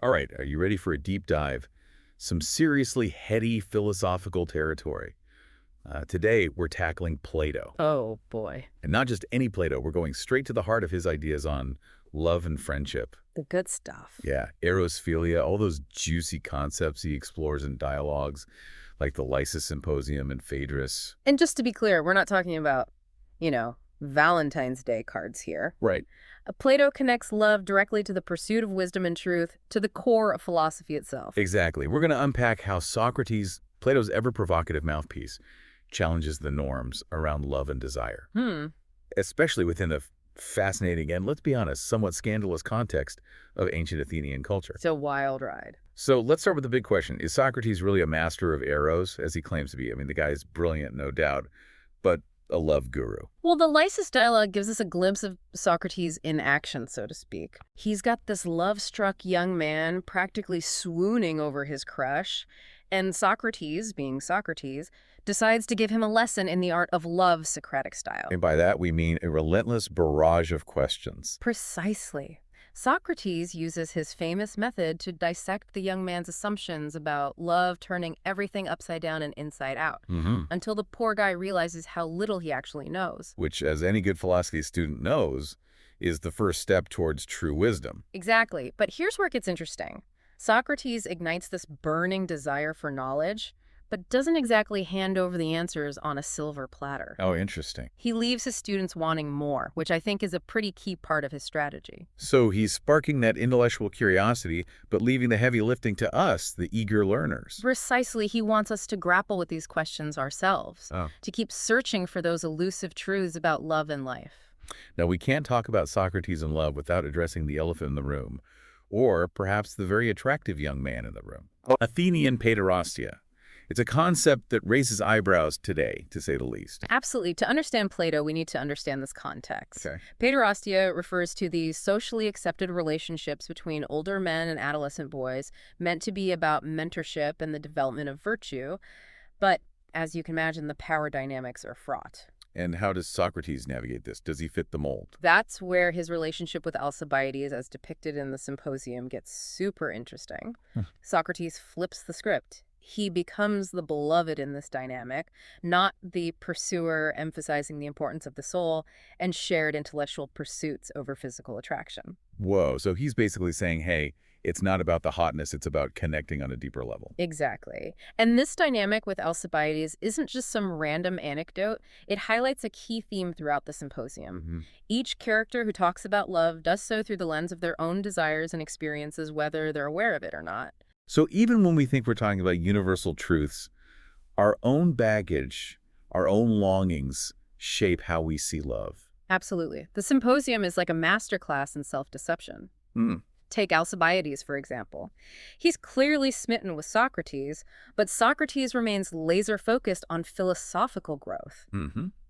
All right, are you ready for a deep dive? Some seriously heady philosophical territory. Today, we're tackling Plato. Oh, boy. And not just any Plato, we're going straight to the heart of his ideas on love and friendship. The good stuff. Yeah, Eros, philia, all those juicy concepts he explores in dialogues, like the Lysis Symposium and Phaedrus. And just to be clear, we're not talking about, Valentine's Day cards here. Right. Plato connects love directly to the pursuit of wisdom and truth, to the core of philosophy itself. Exactly. We're going to unpack how Socrates, Plato's ever-provocative mouthpiece, challenges the norms around love and desire. Especially within the fascinating and, let's be honest, somewhat scandalous context of ancient Athenian culture. It's a wild ride. So let's start with the big question. Is Socrates really a master of Eros, as he claims to be? I mean, the guy's brilliant, no doubt, but a love guru. Well, the Lysis dialogue gives us a glimpse of Socrates in action, so to speak. He's got this love-struck young man practically swooning over his crush, and Socrates, being Socrates, decides to give him a lesson in the art of love, Socratic style. And by that, we mean a relentless barrage of questions. Precisely. Socrates uses his famous method to dissect the young man's assumptions about love turning everything upside down and inside out, until the poor guy realizes how little he actually knows. Which, as any good philosophy student knows, is the first step towards true wisdom. Exactly. But here's where it gets interesting. Socrates ignites this burning desire for knowledge, but doesn't exactly hand over the answers on a silver platter. Oh, interesting. He leaves his students wanting more, which I think is a pretty key part of his strategy. So he's sparking that intellectual curiosity, but leaving the heavy lifting to us, the eager learners. Precisely, he wants us to grapple with these questions ourselves, to keep searching for those elusive truths about love and life. Now, we can't talk about Socrates and love without addressing the elephant in the room, or perhaps the very attractive young man in the room. Athenian paiderastia. It's a concept that raises eyebrows today, to say the least. Absolutely. To understand Plato, we need to understand this context. Okay. Paiderastia refers to these socially accepted relationships between older men and adolescent boys, meant to be about mentorship and the development of virtue. But as you can imagine, the power dynamics are fraught. And how does Socrates navigate this? Does he fit the mold? That's where his relationship with Alcibiades, as depicted in the Symposium, gets super interesting. Socrates flips the script. He becomes the beloved in this dynamic, not the pursuer emphasizing the importance of the soul and shared intellectual pursuits over physical attraction. Whoa, so he's basically saying, hey, it's not about the hotness, it's about connecting on a deeper level. Exactly. And this dynamic with Alcibiades isn't just some random anecdote. It highlights a key theme throughout the Symposium. Each character who talks about love does so through the lens of their own desires and experiences, whether they're aware of it or not. So even when we think we're talking about universal truths, our own baggage, our own longings shape how we see love. Absolutely. The Symposium is like a masterclass in self-deception. Take Alcibiades, for example. He's clearly smitten with Socrates, but Socrates remains laser-focused on philosophical growth.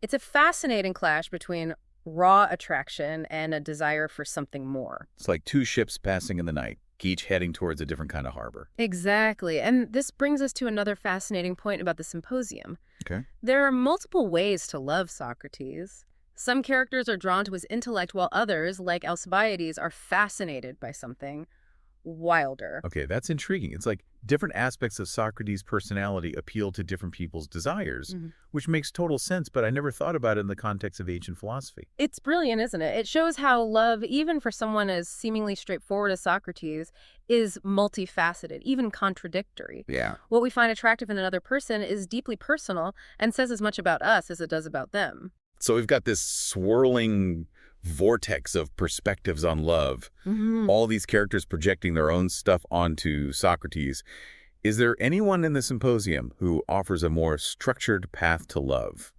It's a fascinating clash between raw attraction and a desire for something more. It's like two ships passing in the night, each heading towards a different kind of harbor. Exactly. And this brings us to another fascinating point about the Symposium. Okay. There are multiple ways to love Socrates. Some characters are drawn to his intellect, while others, like Alcibiades, are fascinated by something wilder. Okay, that's intriguing. It's like different aspects of Socrates' personality appeal to different people's desires, which makes total sense, but I never thought about it in the context of ancient philosophy. It's brilliant, isn't it? It shows how love, even for someone as seemingly straightforward as Socrates, is multifaceted, even contradictory. Yeah. What we find attractive in another person is deeply personal and says as much about us as it does about them. So we've got this swirling vortex of perspectives on love. All these characters projecting their own stuff onto Socrates. Is there anyone in the Symposium who offers a more structured path to love?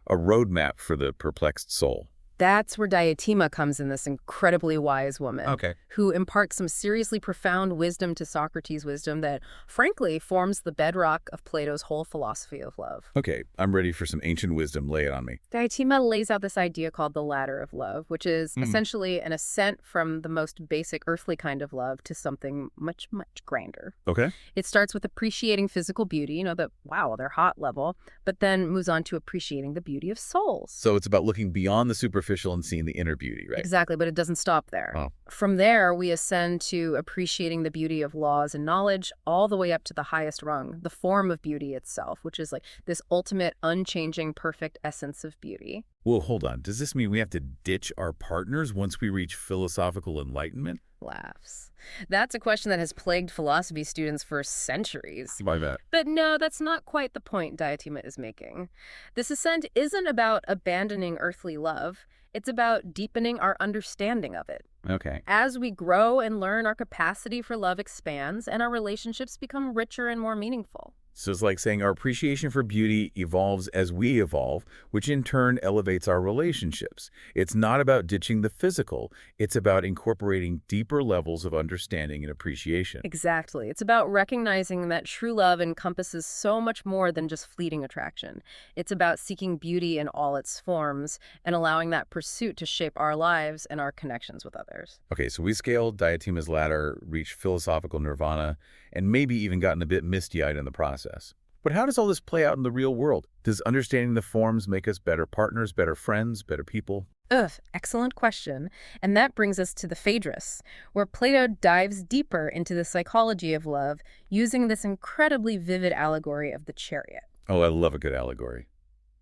A roadmap for the perplexed soul? That's where Diotima comes in, this incredibly wise woman, who imparts some seriously profound wisdom to Socrates' wisdom that, frankly, forms the bedrock of Plato's whole philosophy of love. Okay, I'm ready for some ancient wisdom. Lay it on me. Diotima lays out this idea called the ladder of love, which is essentially an ascent from the most basic earthly kind of love to something much, much grander. Okay. It starts with appreciating physical beauty, the, wow, they're hot level, but then moves on to appreciating the beauty of souls. So it's about looking beyond the superficial superficial and seeing the inner beauty, right? Exactly, but it doesn't stop there. Oh. From there, we ascend to appreciating the beauty of laws and knowledge all the way up to the highest rung, the form of beauty itself, which is like this ultimate, unchanging, perfect essence of beauty. Well, hold on. Does this mean we have to ditch our partners once we reach philosophical enlightenment? Laughs. That's a question that has plagued philosophy students for centuries. Why that? But no, that's not quite the point Diotima is making. This ascent isn't about abandoning earthly love. It's about deepening our understanding of it. Okay. As we grow and learn, our capacity for love expands and our relationships become richer and more meaningful. So it's like saying our appreciation for beauty evolves as we evolve, which in turn elevates our relationships. It's not about ditching the physical. It's about incorporating deeper levels of understanding and appreciation. Exactly. It's about recognizing that true love encompasses so much more than just fleeting attraction. It's about seeking beauty in all its forms and allowing that pursuit to shape our lives and our connections with others. Okay, so we scaled Diotima's ladder, reached philosophical nirvana, and maybe even gotten a bit misty-eyed in the process. But how does all this play out in the real world? Does understanding the forms make us better partners, better friends, better people? Excellent question. And that brings us to the Phaedrus, where Plato dives deeper into the psychology of love using this incredibly vivid allegory of the chariot. Oh, I love a good allegory.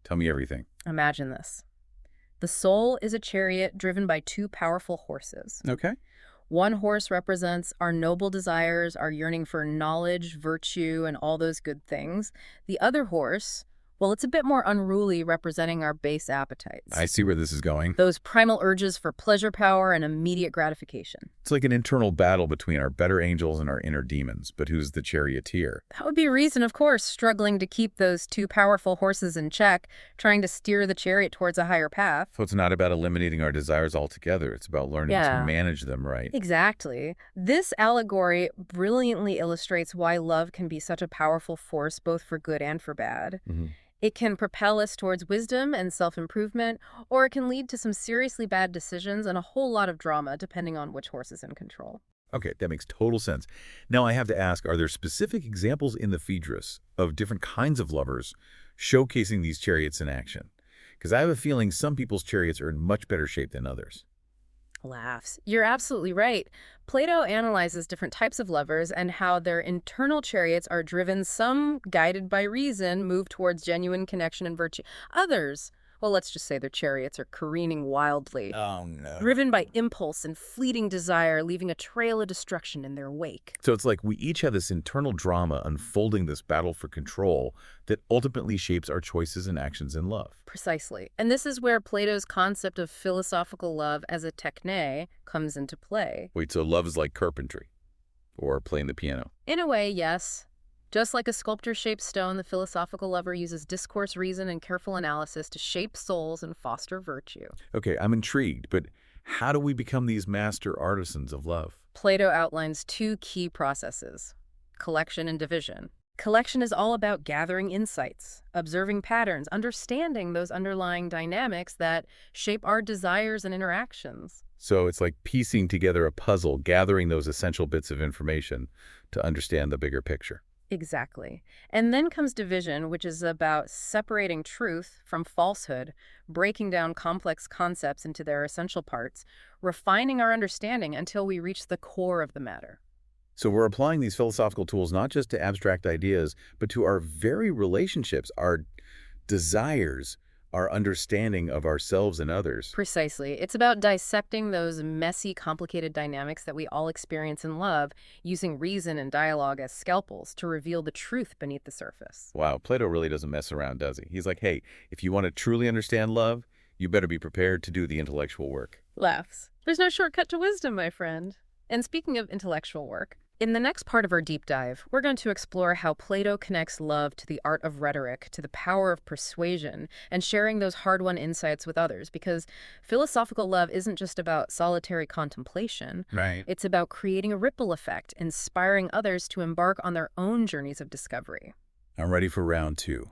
Tell me everything. Imagine this. The soul is a chariot driven by two powerful horses. Okay. One horse represents our noble desires, our yearning for knowledge, virtue, and all those good things. The other horse, well, it's a bit more unruly, representing our base appetites. I see where this is going. Those primal urges for pleasure, power, and immediate gratification. It's like an internal battle between our better angels and our inner demons, but who's the charioteer? That would be reason, of course, struggling to keep those two powerful horses in check, trying to steer the chariot towards a higher path. So it's not about eliminating our desires altogether. It's about learning to manage them right. Exactly. This allegory brilliantly illustrates why love can be such a powerful force both for good and for bad. It can propel us towards wisdom and self-improvement, or it can lead to some seriously bad decisions and a whole lot of drama, depending on which horse is in control. Okay, that makes total sense. Now I have to ask, are there specific examples in the Phaedrus of different kinds of lovers showcasing these chariots in action? Because I have a feeling some people's chariots are in much better shape than others. Laughs. You're absolutely right. Plato analyzes different types of lovers and how their internal chariots are driven, some guided by reason, move towards genuine connection and virtue. Others, well, let's just say their chariots are careening wildly. Oh, no. Driven by impulse and fleeting desire, leaving a trail of destruction in their wake. So it's like we each have this internal drama unfolding this battle for control that ultimately shapes our choices and actions in love. Precisely. And this is where Plato's concept of philosophical love as a techne comes into play. Wait, so love is like carpentry or playing the piano? In a way, yes. Just like a sculpture-shaped stone, the philosophical lover uses discourse, reason, and careful analysis to shape souls and foster virtue. Okay, I'm intrigued, but how do we become these master artisans of love? Plato outlines two key processes: collection and division. Collection is all about gathering insights, observing patterns, understanding those underlying dynamics that shape our desires and interactions. So it's like piecing together a puzzle, gathering those essential bits of information to understand the bigger picture. Exactly. And then comes division, which is about separating truth from falsehood, breaking down complex concepts into their essential parts, refining our understanding until we reach the core of the matter. So we're applying these philosophical tools not just to abstract ideas, but to our very relationships, our desires, our understanding of ourselves and others. Precisely. It's about dissecting those messy, complicated dynamics that we all experience in love, using reason and dialogue as scalpels to reveal the truth beneath the surface. Wow, Plato really doesn't mess around, does he? He's like, hey, if you want to truly understand love, you better be prepared to do the intellectual work. Laughs. There's no shortcut to wisdom, my friend. And speaking of intellectual work, in the next part of our deep dive, we're going to explore how Plato connects love to the art of rhetoric, to the power of persuasion, and sharing those hard-won insights with others, because philosophical love isn't just about solitary contemplation. Right. It's about creating a ripple effect, inspiring others to embark on their own journeys of discovery. I'm ready for round two.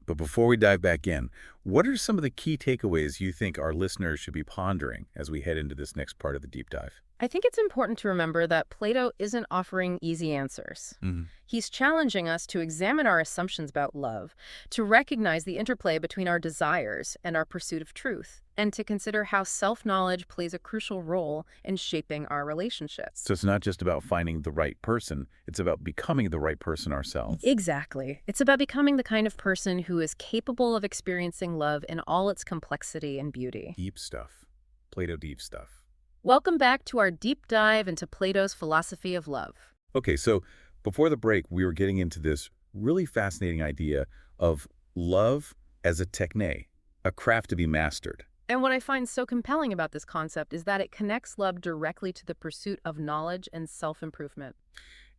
But before we dive back in, what are some of the key takeaways you think our listeners should be pondering as we head into this next part of the deep dive? I think it's important to remember that Plato isn't offering easy answers. Hmm. He's challenging us to examine our assumptions about love, to recognize the interplay between our desires and our pursuit of truth, and to consider how self-knowledge plays a crucial role in shaping our relationships. So it's not just about finding the right person, it's about becoming the right person ourselves. Exactly. It's about becoming the kind of person who is capable of experiencing love in all its complexity and beauty. Deep stuff. Plato deep stuff. Welcome back to our deep dive into Plato's philosophy of love. Okay, so before the break, we were getting into this really fascinating idea of love as a techne, a craft to be mastered. And what I find so compelling about this concept is that it connects love directly to the pursuit of knowledge and self-improvement.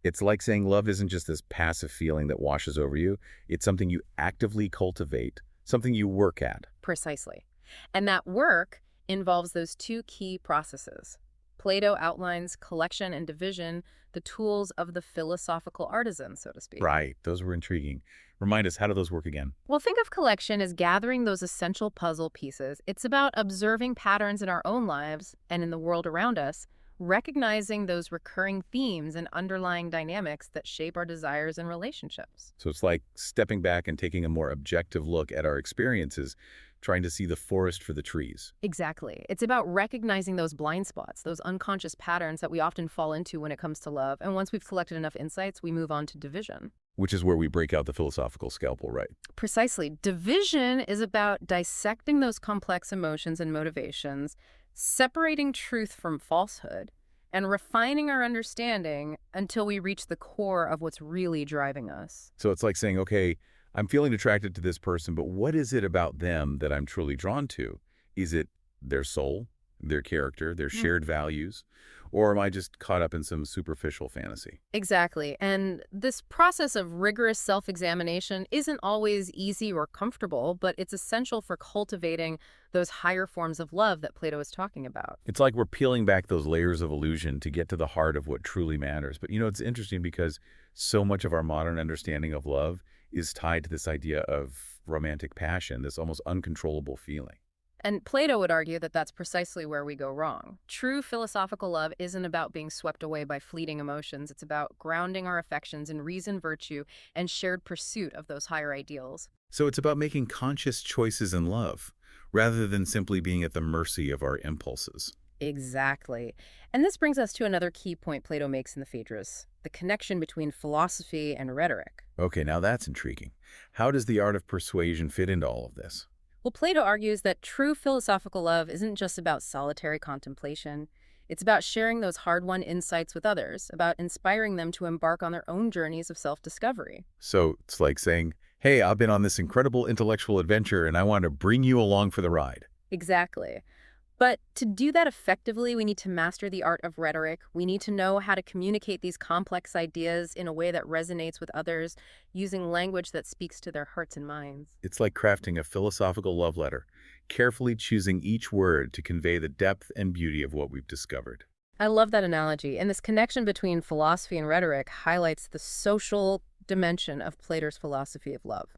It's like saying love isn't just this passive feeling that washes over you. It's something you actively cultivate, something you work at. Precisely. And that work involves those two key processes. Plato outlines collection and division, the tools of the philosophical artisan, so to speak. Right, those were intriguing. Remind us, how do those work again? Well, think of collection as gathering those essential puzzle pieces. It's about observing patterns in our own lives and in the world around us, recognizing those recurring themes and underlying dynamics that shape our desires and relationships. So it's like stepping back and taking a more objective look at our experiences, trying to see the forest for the trees. Exactly. It's about recognizing those blind spots, those unconscious patterns that we often fall into when it comes to love. And once we've collected enough insights, we move on to division. Which is where we break out the philosophical scalpel, right? Precisely. Division is about dissecting those complex emotions and motivations, separating truth from falsehood, and refining our understanding until we reach the core of what's really driving us. So it's like saying, okay, I'm feeling attracted to this person, but what is it about them that I'm truly drawn to? Is it their soul, their character, their shared values? Or am I just caught up in some superficial fantasy? Exactly. And this process of rigorous self-examination isn't always easy or comfortable, but it's essential for cultivating those higher forms of love that Plato is talking about. It's like we're peeling back those layers of illusion to get to the heart of what truly matters. But it's interesting because so much of our modern understanding of love is tied to this idea of romantic passion, this almost uncontrollable feeling. And Plato would argue that that's precisely where we go wrong. True philosophical love isn't about being swept away by fleeting emotions. It's about grounding our affections in reason, virtue, and shared pursuit of those higher ideals. So it's about making conscious choices in love, rather than simply being at the mercy of our impulses. Exactly. And this brings us to another key point Plato makes in the Phaedrus, the connection between philosophy and rhetoric. Okay, now that's intriguing. How does the art of persuasion fit into all of this? Well, Plato argues that true philosophical love isn't just about solitary contemplation. It's about sharing those hard-won insights with others, about inspiring them to embark on their own journeys of self-discovery. So it's like saying, hey, I've been on this incredible intellectual adventure and I want to bring you along for the ride. Exactly. But to do that effectively, we need to master the art of rhetoric. We need to know how to communicate these complex ideas in a way that resonates with others, using language that speaks to their hearts and minds. It's like crafting a philosophical love letter, carefully choosing each word to convey the depth and beauty of what we've discovered. I love that analogy. And this connection between philosophy and rhetoric highlights the social dimension of Plato's philosophy of love.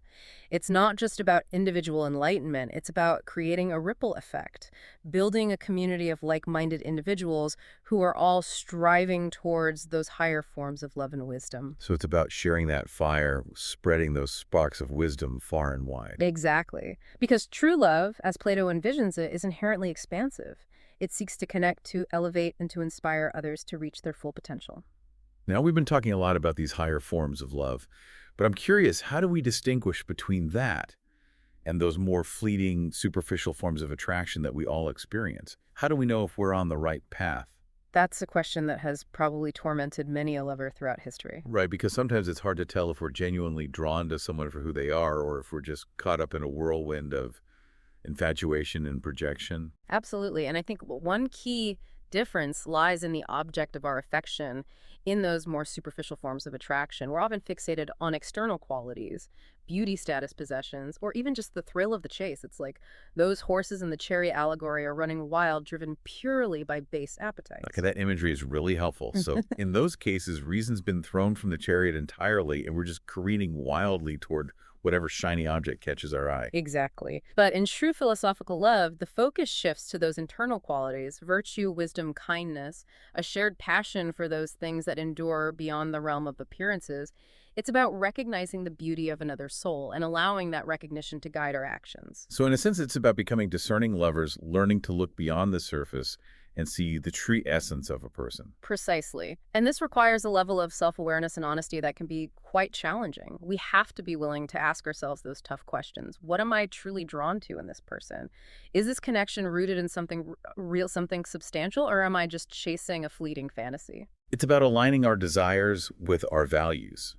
It's not just about individual enlightenment, it's about creating a ripple effect, building a community of like-minded individuals who are all striving towards those higher forms of love and wisdom. So it's about sharing that fire, spreading those sparks of wisdom far and wide. Exactly. Because true love, as Plato envisions it, is inherently expansive. It seeks to connect, to elevate, and to inspire others to reach their full potential. Now, we've been talking a lot about these higher forms of love, but I'm curious, how do we distinguish between that and those more fleeting, superficial forms of attraction that we all experience? How do we know if we're on the right path? That's a question that has probably tormented many a lover throughout history. Right, because sometimes it's hard to tell if we're genuinely drawn to someone for who they are or if we're just caught up in a whirlwind of infatuation and projection. Absolutely. And I think one key difference lies in the object of our affection in those more superficial forms of attraction. We're often fixated on external qualities, beauty status possessions, or even just the thrill of the chase. It's like those horses in the chariot allegory are running wild, driven purely by base Okay, appetites. that imagery is really helpful. So in those cases, reason's been thrown from the chariot entirely, and we're just careening wildly toward whatever shiny object catches our eye. Exactly. But in true philosophical love, the focus shifts to those internal qualities, virtue, wisdom, kindness, a shared passion for those things that endure beyond the realm of appearances. It's about recognizing the beauty of another soul and allowing that recognition to guide our actions. So in a sense, it's about becoming discerning lovers, learning to look beyond the surface and see the true essence of a person. Precisely. And this requires a level of self-awareness and honesty that can be quite challenging. We have to be willing to ask ourselves those tough questions. What am I truly drawn to in this person? Is this connection rooted in something real, something substantial, or am I just chasing a fleeting fantasy? It's about aligning our desires with our values,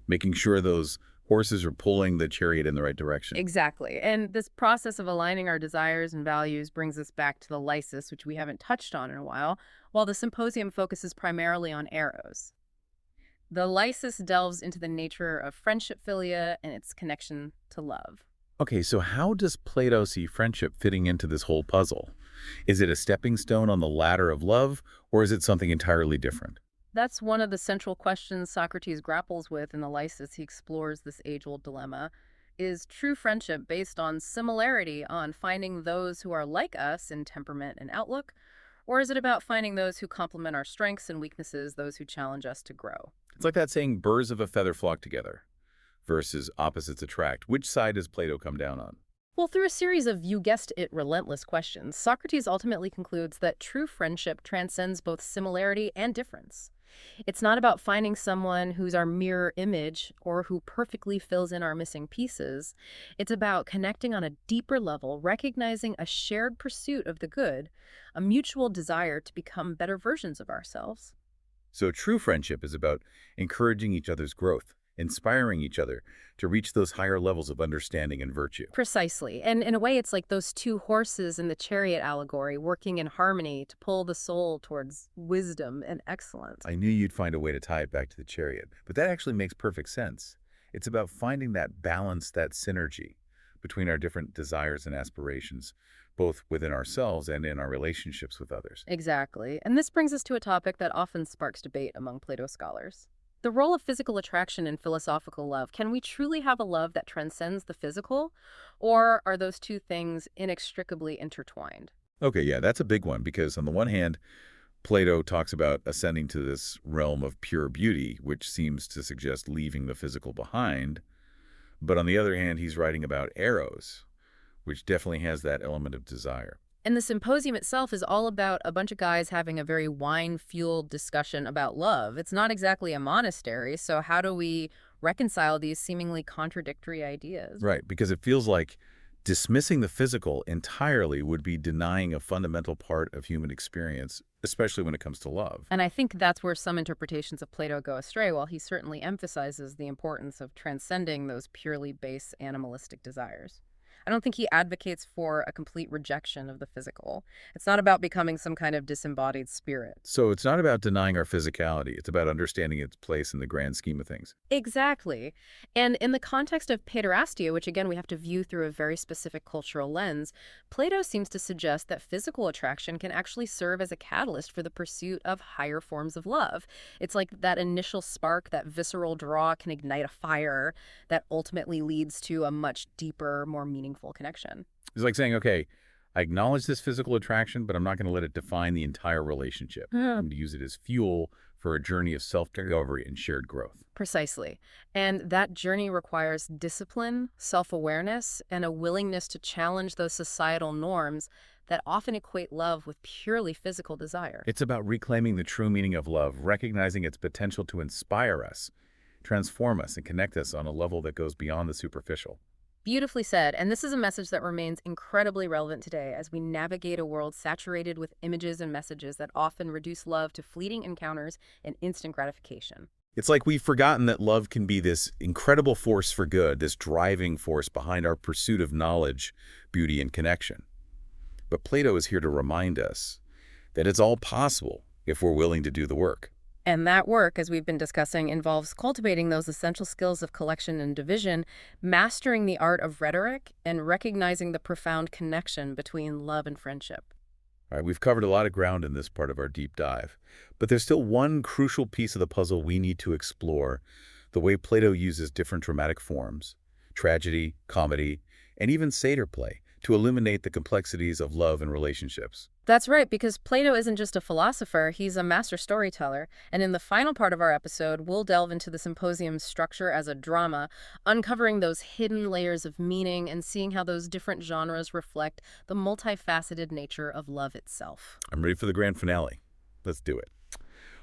making sure those horses are pulling the chariot in the right direction. Exactly. And this process of aligning our desires and values brings us back to the lysis, which we haven't touched on in a while the symposium focuses primarily on Eros. The lysis delves into the nature of friendship philia and its connection to love. Okay, so how does Plato see friendship fitting into this whole puzzle? Is it a stepping stone on the ladder of love, or is it something entirely different? That's one of the central questions Socrates grapples with in the Lysis. He explores this age-old dilemma. Is true friendship based on similarity, on finding those who are like us in temperament and outlook? Or is it about finding those who complement our strengths and weaknesses, those who challenge us to grow? It's like that saying, birds of a feather flock together versus opposites attract. Which side does Plato come down on? Well, through a series of, you guessed it, relentless questions, Socrates ultimately concludes that true friendship transcends both similarity and difference. It's not about finding someone who's our mirror image or who perfectly fills in our missing pieces. It's about connecting on a deeper level, recognizing a shared pursuit of the good, a mutual desire to become better versions of ourselves. So true friendship is about encouraging each other's growth, inspiring each other to reach those higher levels of understanding and virtue. Precisely. And in a way, it's like those two horses in the chariot allegory working in harmony to pull the soul towards wisdom and excellence. I knew you'd find a way to tie it back to the chariot, but that actually makes perfect sense. It's about finding that balance, that synergy between our different desires and aspirations, both within ourselves and in our relationships with others. Exactly. And this brings us to a topic that often sparks debate among Plato scholars. The role of physical attraction in philosophical love. Can we truly have a love that transcends the physical? Or are those two things inextricably intertwined? Okay, yeah, that's a big one because on the one hand, Plato talks about ascending to this realm of pure beauty, which seems to suggest leaving the physical behind. But on the other hand, he's writing about Eros, which definitely has that element of desire. And the symposium itself is all about a bunch of guys having a very wine-fueled discussion about love. It's not exactly a monastery, so how do we reconcile these seemingly contradictory ideas? Right, because it feels like dismissing the physical entirely would be denying a fundamental part of human experience, especially when it comes to love. And I think that's where some interpretations of Plato go astray, while he certainly emphasizes the importance of transcending those purely base animalistic desires. I don't think he advocates for a complete rejection of the physical. It's not about becoming some kind of disembodied spirit. So it's not about denying our physicality. It's about understanding its place in the grand scheme of things. Exactly. And in the context of paiderastia, which again we have to view through a very specific cultural lens, Plato seems to suggest that physical attraction can actually serve as a catalyst for the pursuit of higher forms of love. It's like that initial spark, that visceral draw can ignite a fire that ultimately leads to a much deeper, more meaningful connection. It's like saying, okay, I acknowledge this physical attraction, but I'm not going to let it define the entire relationship. I'm going to use it as fuel for a journey of self-discovery and shared growth. Precisely. And that journey requires discipline, self-awareness, and a willingness to challenge those societal norms that often equate love with purely physical desire. It's about reclaiming the true meaning of love, recognizing its potential to inspire us, transform us, and connect us on a level that goes beyond the superficial. Beautifully said, and this is a message that remains incredibly relevant today as we navigate a world saturated with images and messages that often reduce love to fleeting encounters and instant gratification. It's like we've forgotten that love can be this incredible force for good, this driving force behind our pursuit of knowledge, beauty, and connection. But Plato is here to remind us that it's all possible if we're willing to do the work. And that work, as we've been discussing, involves cultivating those essential skills of collection and division, mastering the art of rhetoric, and recognizing the profound connection between love and friendship. All right, we've covered a lot of ground in this part of our deep dive, but there's still one crucial piece of the puzzle we need to explore: the way Plato uses different dramatic forms, tragedy, comedy, and even satyr play, to illuminate the complexities of love and relationships. That's right, because Plato isn't just a philosopher, he's a master storyteller. And in the final part of our episode, we'll delve into the symposium's structure as a drama, uncovering those hidden layers of meaning and seeing how those different genres reflect the multifaceted nature of love itself. I'm ready for the grand finale. Let's do it.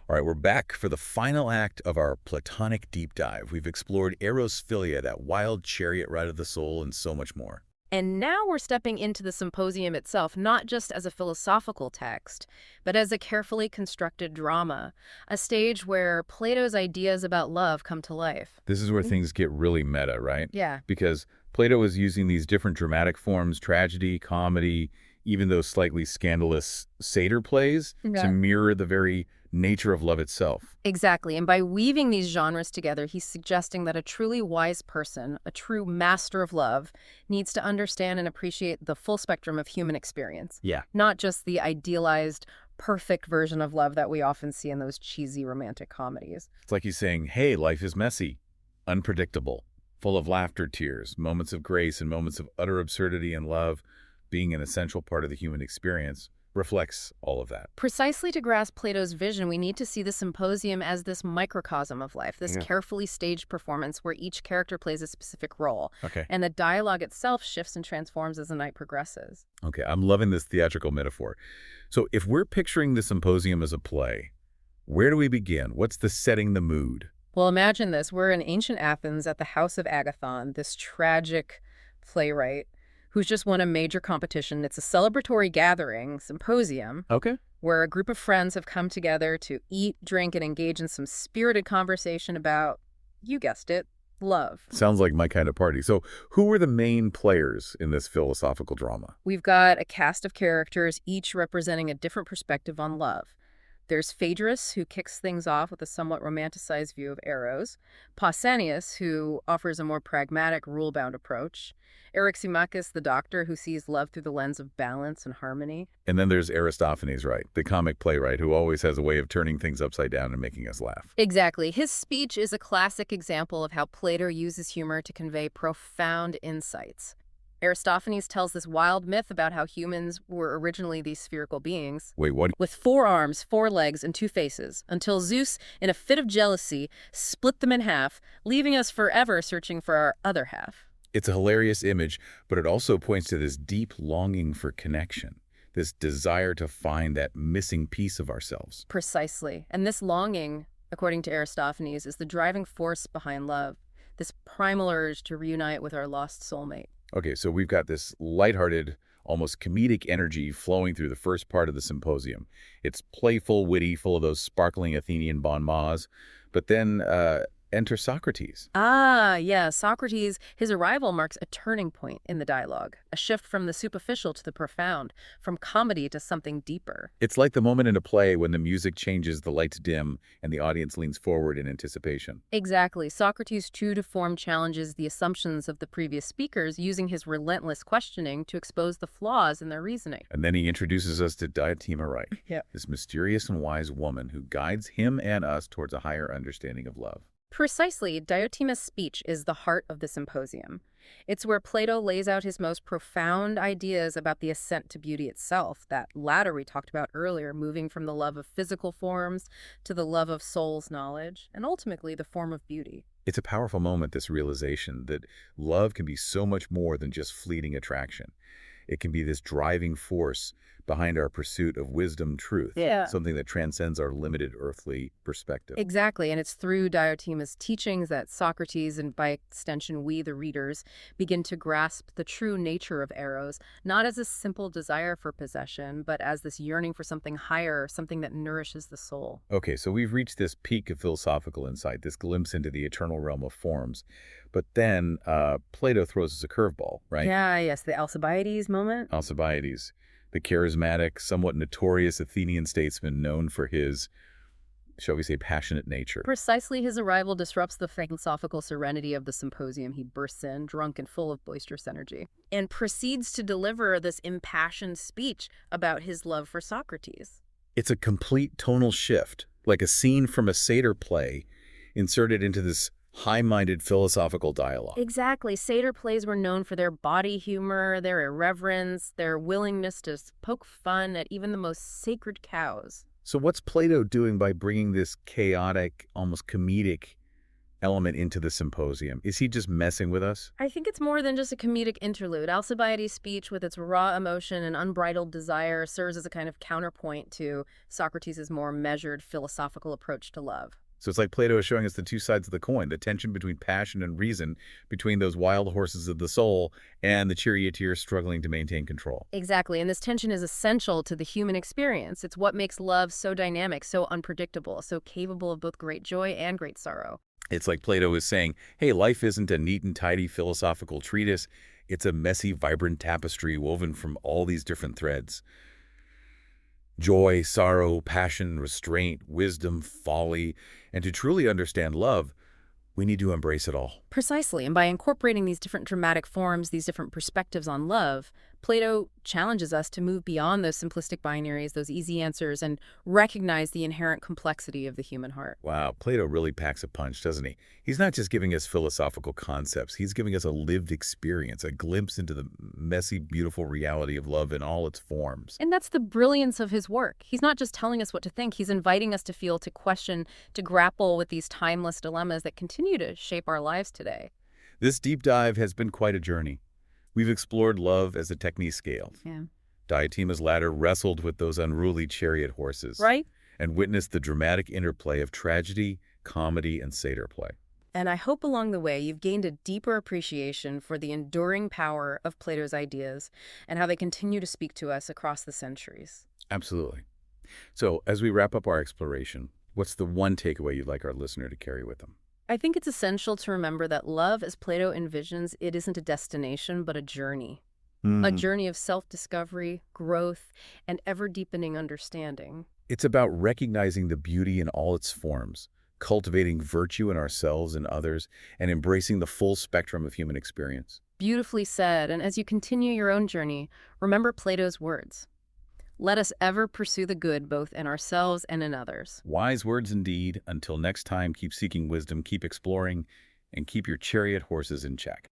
All right, we're back for the final act of our Platonic deep dive. We've explored Eros Philia, that wild chariot ride of the soul, and so much more. And now we're stepping into the symposium itself, not just as a philosophical text, but as a carefully constructed drama, a stage where Plato's ideas about love come to life. This is where things get really meta, right? Yeah. Because Plato is using these different dramatic forms, tragedy, comedy, even those slightly scandalous satyr plays, to mirror the very nature of love itself. Exactly. And by weaving these genres together, he's suggesting that a truly wise person, a true master of love, needs to understand and appreciate the full spectrum of human experience. Yeah. Not just the idealized, perfect version of love that we often see in those cheesy romantic comedies. It's like he's saying, hey, life is messy, unpredictable, full of laughter, tears, moments of grace, and moments of utter absurdity, and love, being an essential part of the human experience, reflects all of that. Precisely to grasp Plato's vision, we need to see the symposium as this microcosm of life, this carefully staged performance where each character plays a specific role. Okay. And the dialogue itself shifts and transforms as the night progresses. Okay, I'm loving this theatrical metaphor. So if we're picturing the symposium as a play, where do we begin? What's the setting, the mood? Well, imagine this. We're in ancient Athens at the house of Agathon, this tragic playwright who's just won a major competition. It's a celebratory gathering, symposium, Okay. where a group of friends have come together to eat, drink, and engage in some spirited conversation about, you guessed it, love. Sounds like my kind of party. So who were the main players in this philosophical drama? We've got a cast of characters, each representing a different perspective on love. There's Phaedrus, who kicks things off with a somewhat romanticized view of Eros, Pausanias, who offers a more pragmatic, rule-bound approach, Eryximachus, the doctor, who sees love through the lens of balance and harmony. And then there's Aristophanes, right? The comic playwright who always has a way of turning things upside down and making us laugh. Exactly. His speech is a classic example of how Plato uses humor to convey profound insights. Aristophanes tells this wild myth about how humans were originally these spherical beings Wait, what? with 4 arms, 4 legs, and 2 faces, until Zeus, in a fit of jealousy, split them in half, leaving us forever searching for our other half. It's a hilarious image, but it also points to this deep longing for connection, this desire to find that missing piece of ourselves. Precisely. And this longing, according to Aristophanes, is the driving force behind love, this primal urge to reunite with our lost soulmate. Okay, so we've got this lighthearted, almost comedic energy flowing through the first part of the symposium. It's playful, witty, full of those sparkling Athenian bon mots, but then enter Socrates. Ah, yeah, Socrates, his arrival marks a turning point in the dialogue, a shift from the superficial to the profound, from comedy to something deeper. It's like the moment in a play when the music changes, the lights dim, and the audience leans forward in anticipation. Exactly. Socrates' true to form challenges the assumptions of the previous speakers, using his relentless questioning to expose the flaws in their reasoning. And then he introduces us to Diotima, right? Yeah. This mysterious and wise woman who guides him and us towards a higher understanding of love. Precisely, Diotima's speech is the heart of the symposium. It's where Plato lays out his most profound ideas about the ascent to beauty itself, that latter we talked about earlier, moving from the love of physical forms to the love of soul's knowledge, and ultimately the form of beauty. It's a powerful moment, this realization that love can be so much more than just fleeting attraction. It can be this driving force behind our pursuit of wisdom, truth, something that transcends our limited earthly perspective. Exactly, and it's through Diotima's teachings that Socrates, and by extension we, the readers, begin to grasp the true nature of Eros, not as a simple desire for possession, but as this yearning for something higher, something that nourishes the soul. Okay, so we've reached this peak of philosophical insight, this glimpse into the eternal realm of forms. But then Plato throws us a curveball, right? Yeah, yes, the Alcibiades moment. Alcibiades, the charismatic, somewhat notorious Athenian statesman known for his shall we say, passionate nature. Precisely, his arrival disrupts the philosophical serenity of the symposium. He bursts in, drunk and full of boisterous energy, and proceeds to deliver this impassioned speech about his love for Socrates. It's a complete tonal shift, like a scene from a satyr play inserted into this high-minded philosophical dialogue. Exactly. Satyr plays were known for their body humor, their irreverence, their willingness to poke fun at even the most sacred cows. So what's Plato doing by bringing this chaotic, almost comedic element into the symposium? Is he just messing with us? I think it's more than just a comedic interlude. Alcibiades' speech, with its raw emotion and unbridled desire, serves as a kind of counterpoint to Socrates' more measured philosophical approach to love. So it's like Plato is showing us the two sides of the coin, the tension between passion and reason, between those wild horses of the soul and the charioteer struggling to maintain control. Exactly, and this tension is essential to the human experience. It's what makes love so dynamic, so unpredictable, so capable of both great joy and great sorrow. It's like Plato is saying, hey, life isn't a neat and tidy philosophical treatise. It's a messy, vibrant tapestry woven from all these different threads. Joy, sorrow, passion, restraint, wisdom, folly, and to truly understand love, we need to embrace it all. Precisely, and by incorporating these different dramatic forms, these different perspectives on love, Plato challenges us to move beyond those simplistic binaries, those easy answers, and recognize the inherent complexity of the human heart. Wow, Plato really packs a punch, doesn't he? He's not just giving us philosophical concepts. He's giving us a lived experience, a glimpse into the messy, beautiful reality of love in all its forms. And that's the brilliance of his work. He's not just telling us what to think, he's inviting us to feel, to question, to grapple with these timeless dilemmas that continue to shape our lives today. This deep dive has been quite a journey. We've explored love as a technique scale. Yeah. Diotima's ladder wrestled with those unruly chariot horses. Right? And witnessed the dramatic interplay of tragedy, comedy, and satyr play. And I hope along the way you've gained a deeper appreciation for the enduring power of Plato's ideas and how they continue to speak to us across the centuries. Absolutely. So, as we wrap up our exploration, what's the one takeaway you'd like our listener to carry with them? I think it's essential to remember that love, as Plato envisions, it isn't a destination, but a journey. A journey of self-discovery, growth, and ever-deepening understanding. It's about recognizing the beauty in all its forms, cultivating virtue in ourselves and others, and embracing the full spectrum of human experience. Beautifully said, and as you continue your own journey, remember Plato's words. Let us ever pursue the good both in ourselves and in others. Wise words indeed. Until next time, keep seeking wisdom, keep exploring, and keep your chariot horses in check.